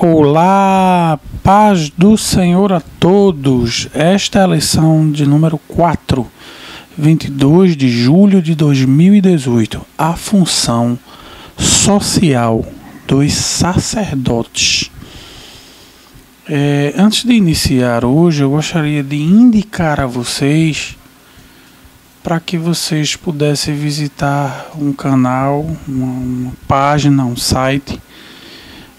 Olá, paz do Senhor a todos. Esta é a lição de número 4, 22 de julho de 2018. A função social dos sacerdotes. Antes de iniciar hoje, eu gostaria de indicar a vocês para que vocês pudessem visitar um canal, uma página, um site.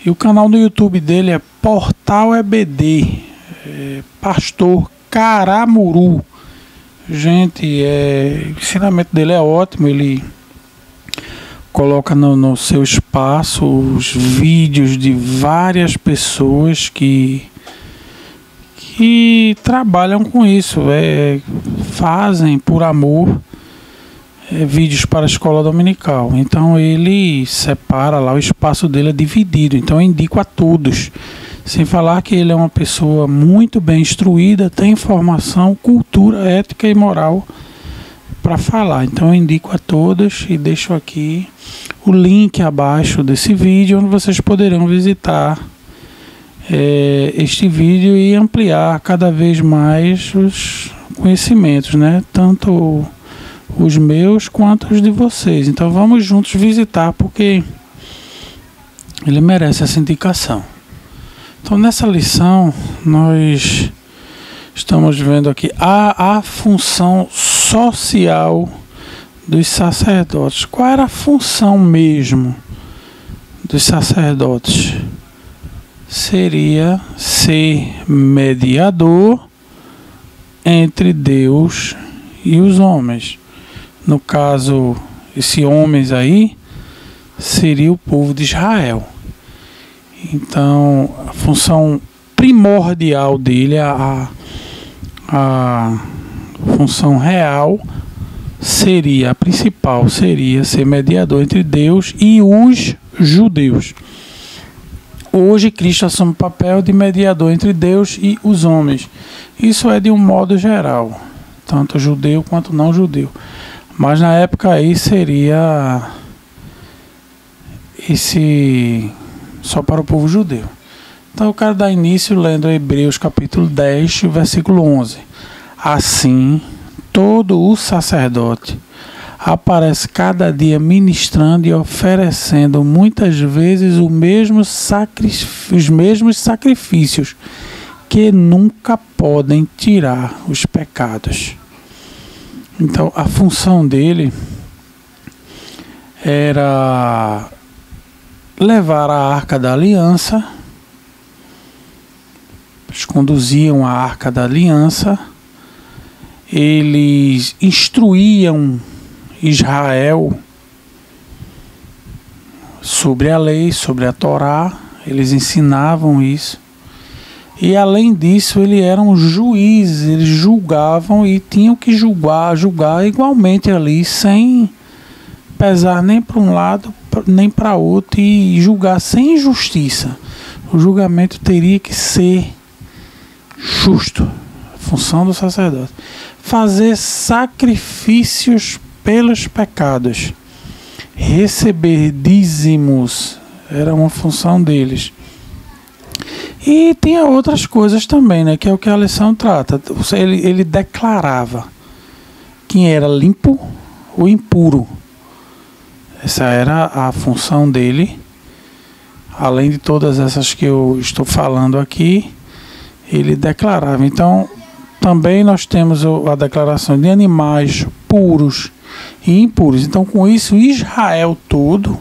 E o canal do YouTube dele é Portal EBD, Pastor Caramuru. Gente, o ensinamento dele é ótimo, ele coloca no seu espaço os vídeos de várias pessoas que trabalham com isso, fazem por amor vídeos para a escola dominical. Então ele separa lá, o espaço dele é dividido, então eu indico a todos, sem falar que ele é uma pessoa muito bem instruída, tem formação, cultura, ética e moral para falar. Então eu indico a todos e deixo aqui o link abaixo desse vídeo, onde vocês poderão visitar este vídeo e ampliar cada vez mais os conhecimentos, né? Tanto os meus quanto os de vocês. Então vamos juntos visitar, porque ele merece essa indicação. Então nessa lição nós estamos vendo aqui a função social dos sacerdotes. Qual era a função mesmo dos sacerdotes? Seria ser mediador entre Deus e os homens. No caso, esses homens aí seria o povo de Israel. Então, a função primordial dele, a função real seria, a principal seria ser mediador entre Deus e os judeus. Hoje Cristo assume o papel de mediador entre Deus e os homens. Isso é de um modo geral, tanto judeu quanto não judeu. Mas na época aí seria só para o povo judeu. Então eu quero dar início lendo Hebreus capítulo 10, versículo 11. Assim, todo o sacerdote aparece cada dia ministrando e oferecendo muitas vezes os mesmos sacrifícios que nunca podem tirar os pecados. Então a função dele era levar a Arca da Aliança. Eles conduziam a Arca da Aliança, eles instruíam Israel sobre a lei, sobre a Torá, eles ensinavam isso. E além disso, eles eram juízes, eles julgavam e tinham que julgar igualmente ali, sem pesar nem para um lado nem para outro, e julgar sem injustiça. O julgamento teria que ser justo. A função do sacerdote: fazer sacrifícios pelos pecados, receber dízimos, era uma função deles. E tinha outras coisas também, né, que é o que a lição trata. Ele declarava quem era limpo ou impuro. Essa era a função dele. Além de todas essas que eu estou falando aqui, ele declarava. Então, também nós temos a declaração de animais puros e impuros. Então, com isso, Israel todo,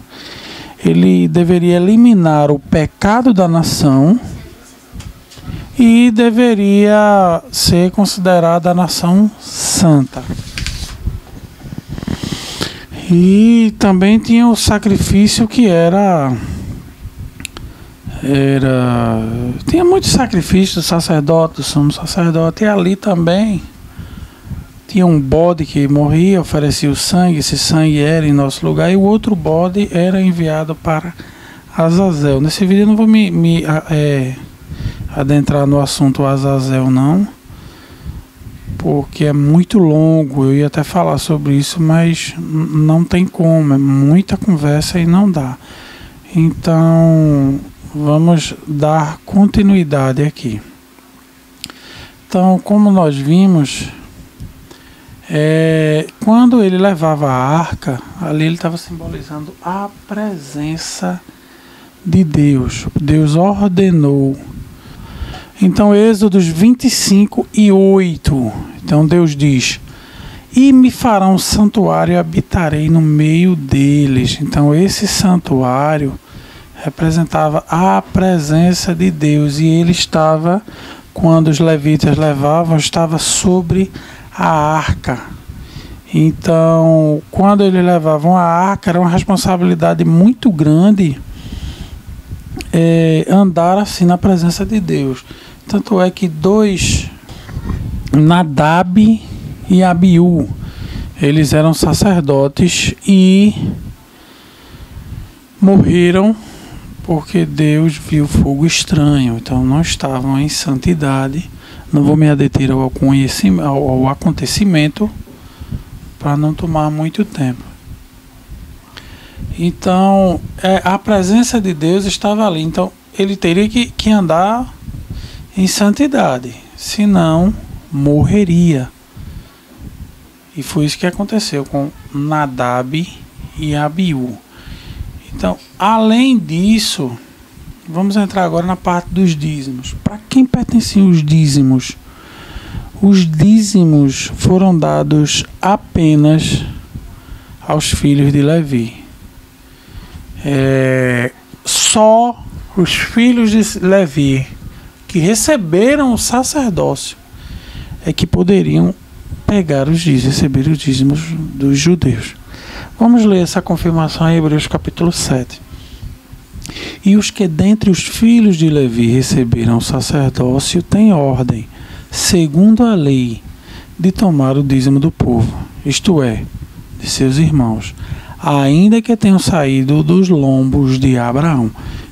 ele deveria eliminar o pecado da nação e deveria ser considerada a nação santa. E também tinha o sacrifício que tinha muitos sacrifícios do sacerdote, do sumo sacerdote, e ali também tinha um bode que morria, oferecia o sangue, esse sangue era em nosso lugar, e o outro bode era enviado para Azazel. Nesse vídeo eu não vou me adentrar no assunto Azazel não, porque é muito longo. Eu ia até falar sobre isso, mas não tem como, é muita conversa e não dá. Então vamos dar continuidade aqui. Então, como nós vimos, quando ele levava a arca, ali ele estava simbolizando a presença de Deus. Deus ordenou. Então, Êxodo 25:8. Então, Deus diz: e me farão um santuário e habitarei no meio deles. Então, esse santuário representava a presença de Deus. E ele estava, quando os levitas levavam, estava sobre a arca. Então, quando eles levavam a arca, era uma responsabilidade muito grande andar assim na presença de Deus. Tanto é que Nadab e Abiú, eles eram sacerdotes e morreram porque Deus viu fogo estranho. Então não estavam em santidade. Não vou me adeter ao acontecimento para não tomar muito tempo. Então a presença de Deus estava ali. Então ele teria que andar em santidade, senão morreria. E foi isso que aconteceu com Nadab e Abiú. Então, além disso, vamos entrar agora na parte dos dízimos. Para quem pertenciam os dízimos? Os dízimos foram dados apenas aos filhos de Levi. Só os filhos de Levi que receberam o sacerdócio é que poderiam receber os dízimos dos judeus. Vamos ler essa confirmação em Hebreus capítulo 7. E os que dentre os filhos de Levi receberam o sacerdócio têm ordem, segundo a lei, de tomar o dízimo do povo, isto é, de seus irmãos, ainda que tenham saído dos lombos de Abraão.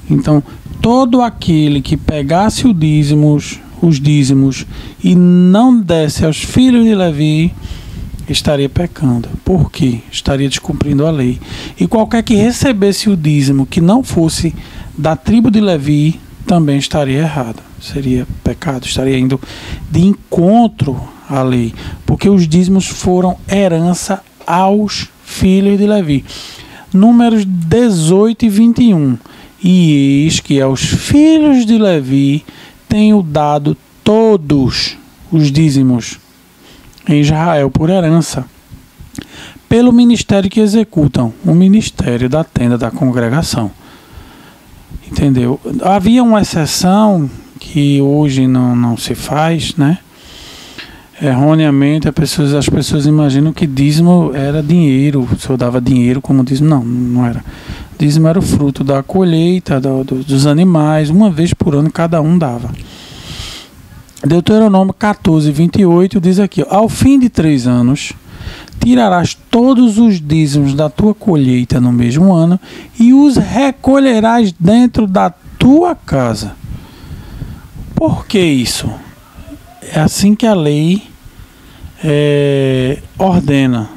Então, todo aquele que pegasse os dízimos e não desse aos filhos de Levi, estaria pecando. Por quê? Estaria descumprindo a lei. E qualquer que recebesse o dízimo que não fosse da tribo de Levi, também estaria errado. Seria pecado, estaria indo de encontro à lei. Porque os dízimos foram herança aos filhos de Levi. Números 18 e 21. E eis que aos filhos de Levi tenho dado todos os dízimos em Israel por herança, pelo ministério que executam, o ministério da tenda da congregação. Entendeu? Havia uma exceção que hoje não se faz, né? Erroneamente as pessoas imaginam que dízimo era dinheiro, o senhor dava dinheiro como dízimo. Não era. Dízimo era o fruto da colheita dos animais, uma vez por ano cada um dava. Deuteronômio 14:28 diz aqui: ao fim de 3 anos tirarás todos os dízimos da tua colheita no mesmo ano e os recolherás dentro da tua casa. Por que isso? É assim que a lei ordena.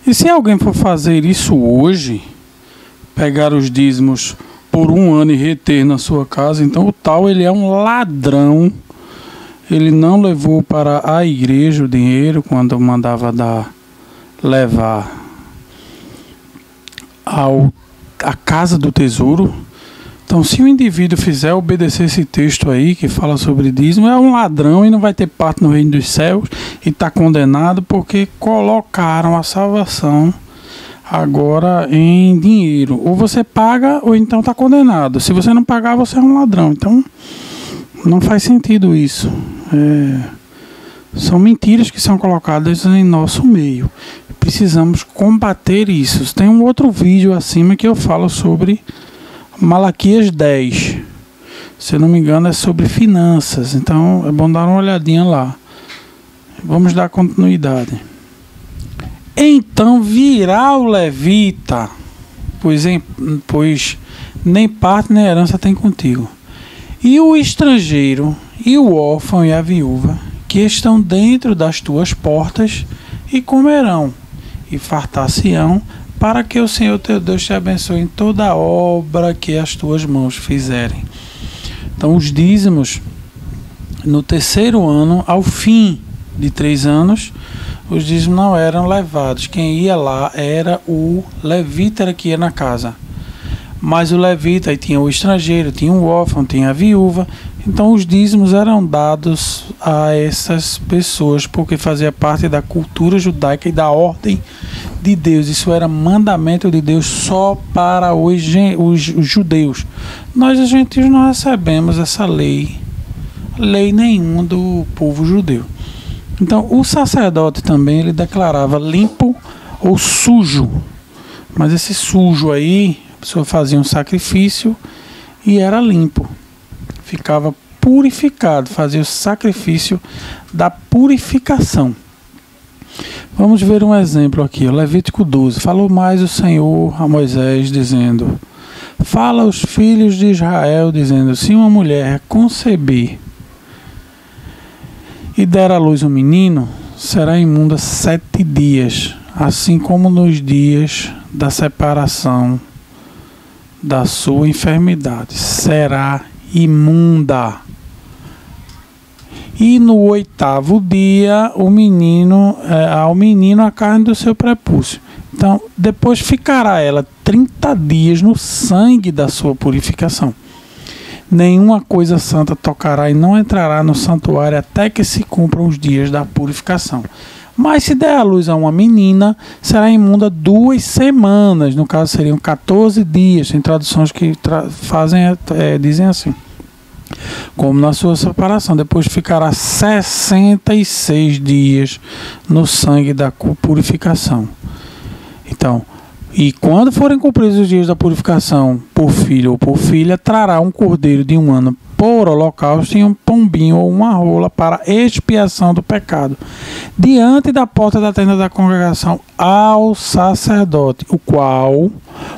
E se alguém for fazer isso hoje, pegar os dízimos por 1 ano e reter na sua casa, então o tal ele é um ladrão. Ele não levou para a igreja o dinheiro quando mandava levar à casa do tesouro. Então, se o indivíduo fizer obedecer esse texto aí, que fala sobre dízimo, é um ladrão e não vai ter parte no reino dos céus e está condenado porque colocaram a salvação agora em dinheiro. Ou você paga ou então está condenado. Se você não pagar, você é um ladrão. Então, não faz sentido isso. São mentiras que são colocadas em nosso meio. Precisamos combater isso. Tem um outro vídeo acima que eu falo sobre Malaquias 10. Se eu não me engano é sobre finanças. Então é bom dar uma olhadinha lá. Vamos dar continuidade. Então virá o levita, pois nem parte nem herança tem contigo. E o estrangeiro, e o órfão e a viúva, que estão dentro das tuas portas, e comerão, e fartar-se-ão, para que o Senhor teu Deus te abençoe em toda a obra que as tuas mãos fizerem. Então, os dízimos, no terceiro ano, ao fim de 3 anos, os dízimos não eram levados. Quem ia lá era o levita, era que ia na casa. Mas o levita, aí tinha o estrangeiro, tinha o órfão, tinha a viúva. Então os dízimos eram dados a essas pessoas, porque fazia parte da cultura judaica e da ordem de Deus. Isso era mandamento de Deus só para os judeus. Nós, os gentios, não recebemos essa lei nenhuma do povo judeu. Então o sacerdote também, ele declarava limpo ou sujo. Mas esse sujo aí, a pessoa fazia um sacrifício e era limpo. Ficava purificado, fazia o sacrifício da purificação. Vamos ver um exemplo aqui, Levítico 12. Falou mais o Senhor a Moisés, dizendo: fala aos filhos de Israel, dizendo: se uma mulher conceber e der à luz um menino, será imunda 7 dias, assim como nos dias da separação da sua enfermidade. Será imunda. E no 8º dia, ao menino a carne do seu prepúcio. Então, depois ficará ela 30 dias no sangue da sua purificação. Nenhuma coisa santa tocará e não entrará no santuário até que se cumpram os dias da purificação. Mas se der à luz a uma menina, será imunda 2 semanas. No caso, seriam 14 dias. Tem traduções que dizem assim, como na sua separação. Depois ficará 66 dias no sangue da purificação. Então, e quando forem cumpridos os dias da purificação por filho ou por filha, trará um cordeiro de 1 ano por holocausto e um pombinho ou uma rola para expiação do pecado, diante da porta da tenda da congregação ao sacerdote, o qual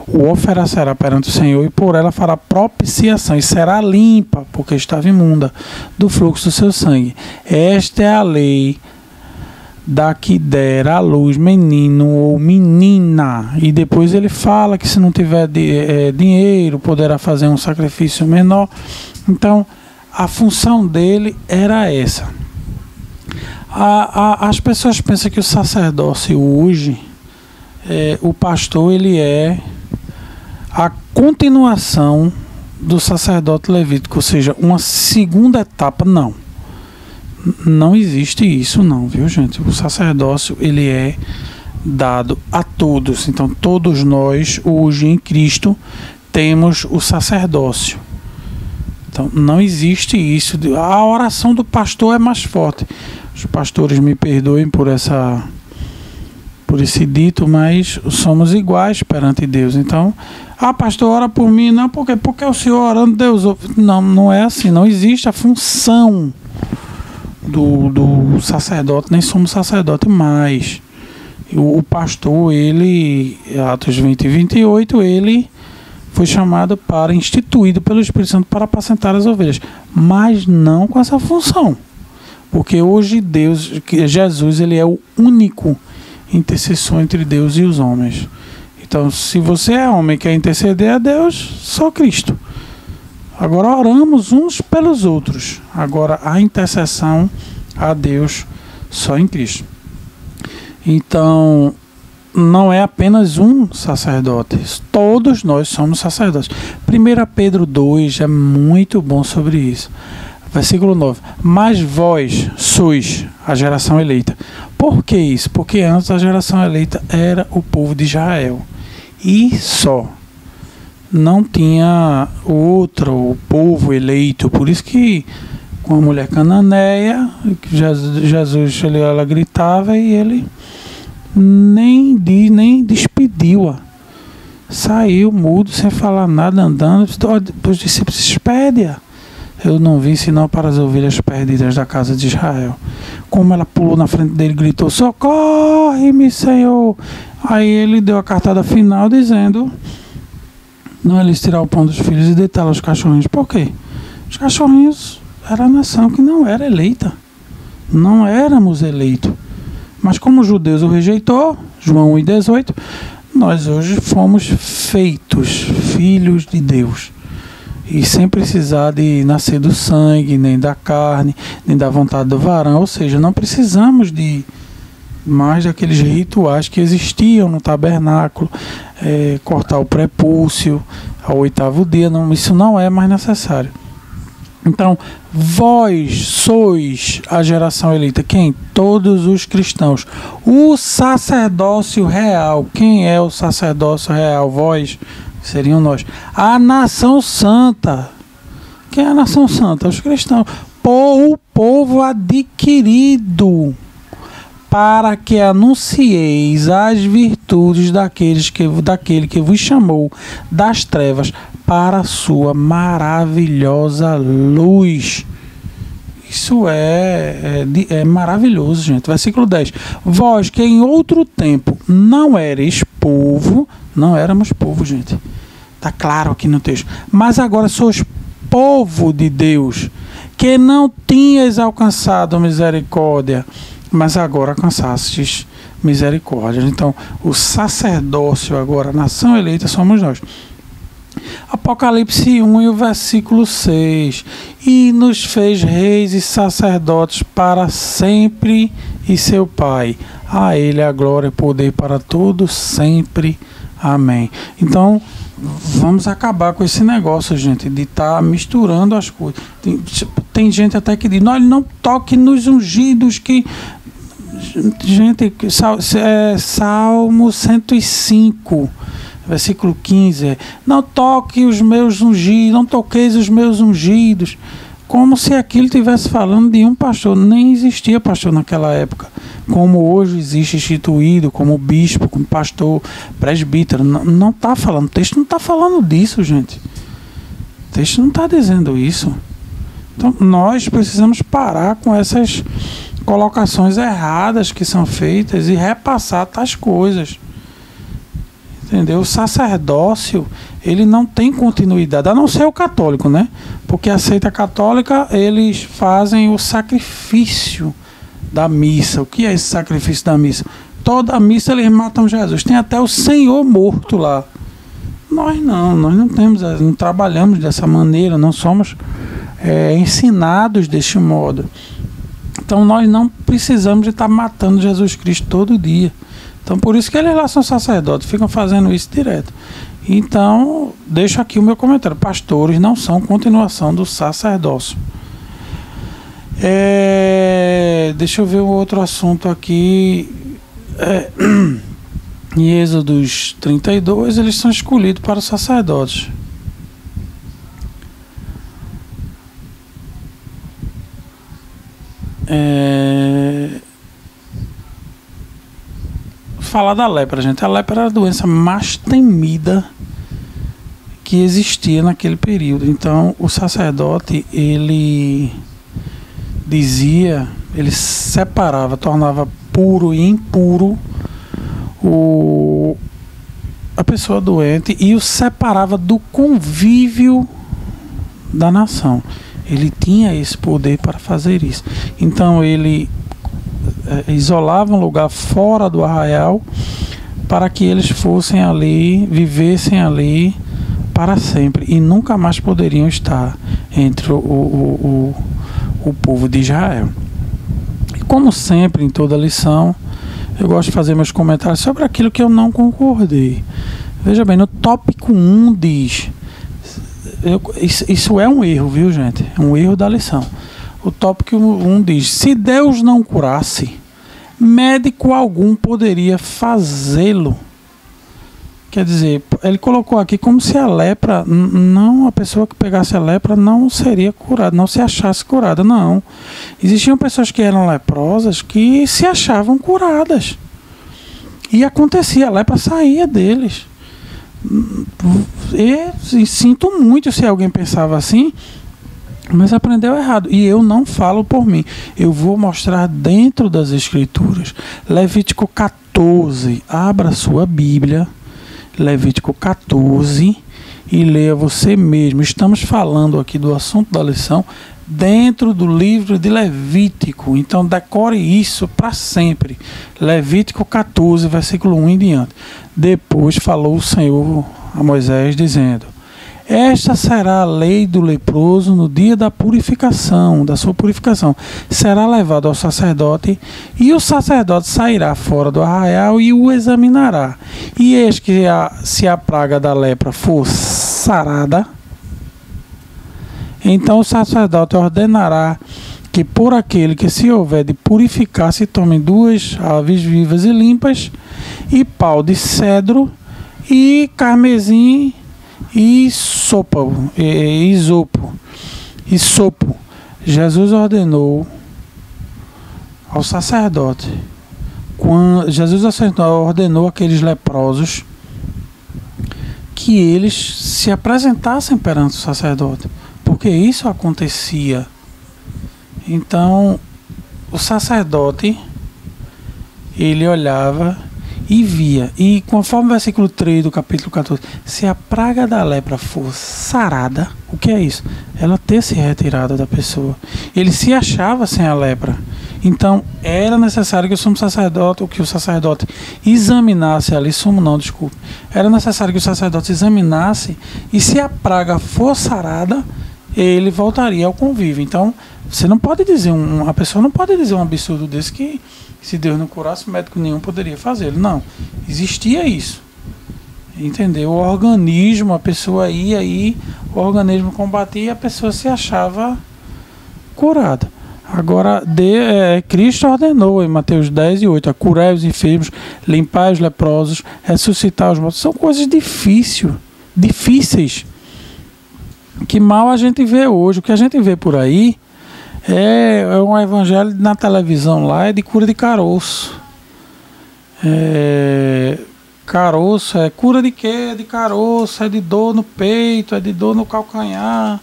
o oferecerá perante o Senhor, e por ela fará propiciação, e será limpa, porque estava imunda, do fluxo do seu sangue. Esta é a lei da que der à luz menino ou menina. E depois ele fala que se não tiver dinheiro, poderá fazer um sacrifício menor. Então, a função dele era essa. As pessoas pensam que o sacerdócio hoje, o pastor, ele é a continuação do sacerdote levítico, ou seja, uma segunda etapa. Não existe isso não, viu, gente? O sacerdócio, ele é dado a todos. Então, todos nós, hoje em Cristo, temos o sacerdócio. Então, não existe isso. A oração do pastor é mais forte. Os pastores me perdoem por esse dito, mas somos iguais perante Deus. Então, pastor, ora por mim. Não, porque o senhor orando, Deus ouve. Não é assim. Não existe a função do sacerdote, nem somos sacerdote mais. O pastor, ele, Atos 20 e 28, ele foi chamado instituído pelo Espírito Santo para apacentar as ovelhas, mas não com essa função, porque hoje Jesus, ele é o único intercessor entre Deus e os homens. Então, se você é homem e quer interceder a Deus, só Cristo. Agora oramos uns pelos outros. Agora a intercessão a Deus só em Cristo. Então, não é apenas um sacerdote. Todos nós somos sacerdotes. 1 Pedro 2 é muito bom sobre isso. Versículo 9. Mas vós sois a geração eleita. Por que isso? Porque antes a geração eleita era o povo de Israel. E só. Não tinha outro povo eleito. Por isso que com a mulher cananeia, Jesus, ela gritava e ele nem despediu-a. Saiu mudo, sem falar nada, andando. Os discípulos despedem-a. Eu não vim senão para as ovelhas perdidas da casa de Israel. Como ela pulou na frente dele, gritou: socorre-me, Senhor. Aí ele deu a cartada final dizendo: não, eles tirar o pão dos filhos e deitá-lo aos cachorrinhos. Por quê? Os cachorrinhos era a nação que não era eleita. Não éramos eleitos. Mas como os judeus o rejeitou, João 1,18, nós hoje fomos feitos filhos de Deus. E sem precisar de nascer do sangue, nem da carne, nem da vontade do varão. Ou seja, não precisamos de mais daqueles rituais que existiam no tabernáculo, cortar o prepúcio ao 8º dia. Não, isso não é mais necessário. Então, vós sois a geração eleita. Quem? Todos os cristãos. O sacerdócio real. Quem é o sacerdócio real? Vós, seriam nós. A nação santa. Quem é a nação santa? Os cristãos. O povo adquirido, para que anuncieis as virtudes daquele que vos chamou das trevas para a sua maravilhosa luz. Isso é maravilhoso, gente. Versículo 10. Vós que em outro tempo não erais povo, não éramos povo, gente. Está claro aqui no texto. Mas agora sois povo de Deus, que não tinhas alcançado misericórdia, mas agora alcançastes misericórdia. Então, o sacerdócio agora, a nação eleita, somos nós. Apocalipse 1 e o versículo 6. E nos fez reis e sacerdotes para sempre, e seu Pai. A ele a glória e poder para todos sempre. Amém. Então, vamos acabar com esse negócio, gente, de estar misturando as coisas. Tem gente até que diz, não toque nos ungidos que... Gente, Salmo 105, versículo 15, não toque os meus ungidos, não toqueis os meus ungidos, como se aquilo estivesse falando de um pastor. Nem existia pastor naquela época, como hoje existe instituído, como bispo, como pastor, presbítero. Não está falando, o texto não está falando disso, gente. O texto não está dizendo isso. Então, nós precisamos parar com essas colocações erradas que são feitas e repassar tais coisas. Entendeu? O sacerdócio, ele não tem continuidade, a não ser o católico, né? Porque a seita católica, eles fazem o sacrifício da missa. O que é esse sacrifício da missa? Toda a missa eles matam Jesus. Tem até o Senhor morto lá. Nós não temos, não trabalhamos dessa maneira, não somos ensinados deste modo. Então nós não precisamos de estar matando Jesus Cristo todo dia. Então por isso que eles lá são sacerdotes, ficam fazendo isso direto. Então, deixo aqui o meu comentário. Pastores não são continuação do sacerdócio. Deixa eu ver um outro assunto aqui. Em Êxodos 32, eles são escolhidos para os sacerdotes. Falar da lepra, gente. A lepra era a doença mais temida que existia naquele período. Então, o sacerdote, ele dizia, ele separava, tornava puro e impuro a pessoa doente e o separava do convívio da nação. Ele tinha esse poder para fazer isso. Então, ele isolava um lugar fora do arraial para que eles fossem ali, vivessem ali para sempre e nunca mais poderiam estar entre o povo de Israel. E como sempre, em toda lição, eu gosto de fazer meus comentários sobre aquilo que eu não concordei. Veja bem, no tópico 1 diz... Isso é um erro, viu, gente? É um erro da lição. O tópico 1 diz: se Deus não curasse, médico algum poderia fazê-lo. Quer dizer, ele colocou aqui como se a lepra, não, a pessoa que pegasse a lepra não seria curada, não se achasse curada, não. Existiam pessoas que eram leprosas que se achavam curadas. E acontecia, a lepra saía deles. E sinto muito se alguém pensava assim, mas aprendeu errado. E eu não falo por mim, eu vou mostrar dentro das Escrituras. Levítico 14, abra sua Bíblia, Levítico 14 e leia você mesmo. Estamos falando aqui do assunto da lição dentro do livro de Levítico. Então decore isso para sempre. Levítico 14, versículo 1 em diante. Depois falou o Senhor a Moisés dizendo: esta será a lei do leproso no dia da purificação, da sua purificação. Será levado ao sacerdote, e o sacerdote sairá fora do arraial e o examinará. E eis que se a praga da lepra for sarada, então o sacerdote ordenará que por aquele que se houver de purificar se tomem 2 aves vivas e limpas, e pau de cedro, e carmesim, e isopo. Jesus ordenou ao sacerdote, ordenou àqueles leprosos que eles se apresentassem perante o sacerdote, porque isso acontecia. Então o sacerdote, ele olhava e via, e conforme o versículo 3 do capítulo 14, se a praga da lepra for sarada, o que é isso? Ela ter se retirado da pessoa. Ele se achava sem a lepra. Então era necessário que o sacerdote examinasse ali, era necessário que o sacerdote examinasse, e se a praga for sarada, ele voltaria ao convívio. Então você não pode dizer, a pessoa não pode dizer um absurdo desse, que se Deus não curasse, médico nenhum poderia fazer. Não, existia isso, entendeu? O organismo, a pessoa ia aí, o organismo combatia e a pessoa se achava curada. Agora, Cristo ordenou em Mateus 10:8, a curar os enfermos, limpar os leprosos, ressuscitar os mortos. São coisas difíceis, que mal a gente vê hoje. O que a gente vê por aí é um evangelho na televisão lá, é de cura de caroço. Caroço, cura de quê? De caroço, é de dor no peito, é de dor no calcanhar.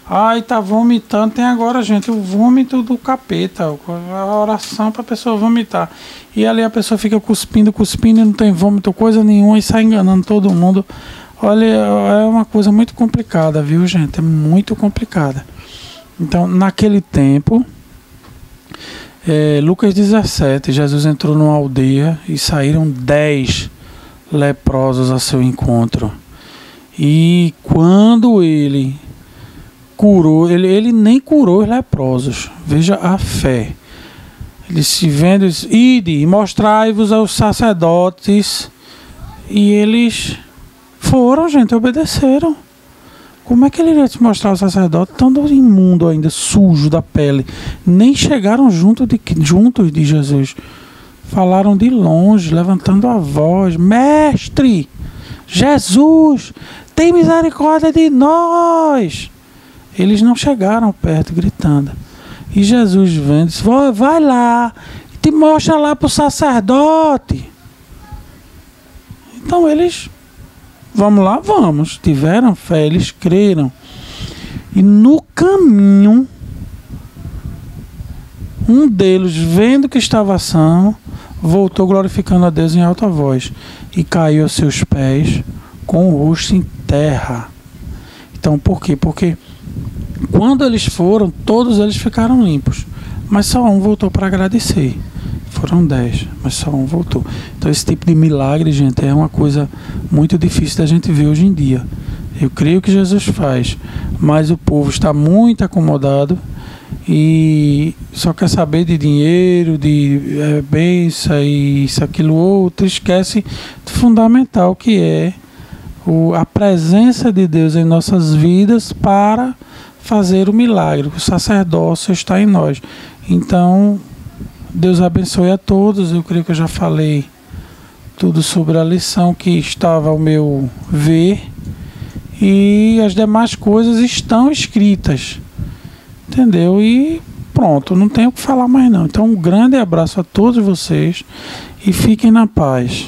Ai, tá vomitando. Tem agora, gente, o vômito do capeta, a oração para a pessoa vomitar. E ali a pessoa fica cuspindo e não tem vômito, coisa nenhuma, e sai enganando todo mundo. Olha, é uma coisa muito complicada, viu, gente? É muito complicada. Então, naquele tempo, Lucas 17, Jesus entrou numa aldeia e saíram 10 leprosos a seu encontro. E quando ele curou, ele nem curou os leprosos. Veja a fé. Ele se vendo, ide e mostrai-vos aos sacerdotes. E eles foram, gente, obedeceram. Como é que ele iria se mostrar ao sacerdote tão imundo ainda, sujo da pele? Nem chegaram juntos de Jesus. Falaram de longe, levantando a voz: Mestre, Jesus, tem misericórdia de nós. Eles não chegaram perto, gritando. E Jesus vendo, disse: vai lá, te mostra lá para o sacerdote. Então eles... Vamos lá, vamos. Tiveram fé, eles creram. E no caminho, um deles, vendo que estava são, voltou glorificando a Deus em alta voz e caiu a seus pés com o rosto em terra. Então, por quê? Porque quando eles foram, todos eles ficaram limpos, mas só um voltou para agradecer. Foram 10, mas só um voltou. Então esse tipo de milagre, gente, é uma coisa muito difícil da gente ver hoje em dia. Eu creio que Jesus faz, mas o povo está muito acomodado e só quer saber de dinheiro, de bênção e isso, aquilo, outro. Esquece do fundamental, que é a presença de Deus em nossas vidas para fazer o milagre. O sacerdócio está em nós. Então, Deus abençoe a todos. Eu creio que eu já falei tudo sobre a lição que estava ao meu ver, e as demais coisas estão escritas, entendeu? E pronto, não tenho o que falar mais não. Então um grande abraço a todos vocês e fiquem na paz.